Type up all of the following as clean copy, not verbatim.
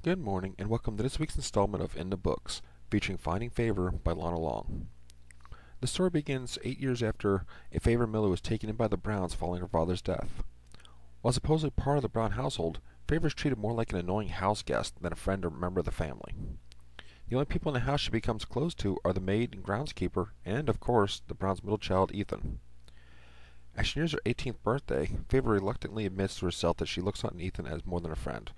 Good morning, and welcome to this week's installment of In the Books, featuring Finding Favor by Lana Long. The story begins 8 years after a Favor Miller was taken in by the Browns following her father's death. While supposedly part of the Brown household, Favor is treated more like an annoying house guest than a friend or member of the family. The only people in the house she becomes close to are the maid and groundskeeper, and, of course, the Browns' middle child, Ethan. As she nears her 18th birthday, Favor reluctantly admits to herself that she looks on Ethan as more than a friend.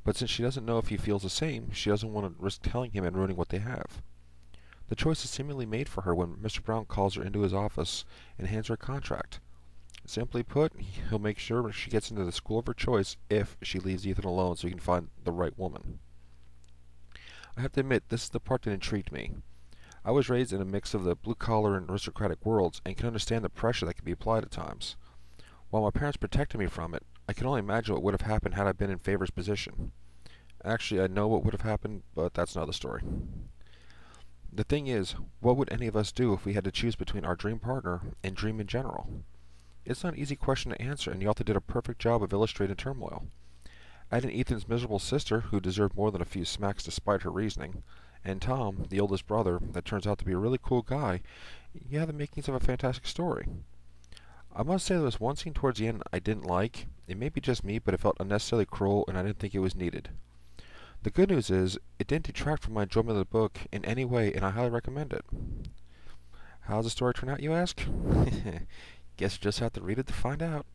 But since she doesn't know if he feels the same, she doesn't want to risk telling him and ruining what they have. The choice is seemingly made for her when Mr. Brown calls her into his office and hands her a contract. Simply put, he'll make sure she gets into the school of her choice if she leaves Ethan alone so he can find the right woman. I have to admit, this is the part that intrigued me. I was raised in a mix of the blue-collar and aristocratic worlds and can understand the pressure that can be applied at times. While my parents protected me from it, I can only imagine what would have happened had I been in Favor's position. Actually, I know what would have happened, but that's another story. The thing is, what would any of us do if we had to choose between our dream partner and dream in general? It's not an easy question to answer, and the author did a perfect job of illustrating turmoil. Add in Ethan's miserable sister, who deserved more than a few smacks despite her reasoning, and Tom, the oldest brother, that turns out to be a really cool guy, you have the makings of a fantastic story. I must say there was one scene towards the end I didn't like. It may be just me, but it felt unnecessarily cruel and I didn't think it was needed. The good news is, it didn't detract from my enjoyment of the book in any way, and I highly recommend it. How's the story turn out, you ask? Guess you just have to read it to find out.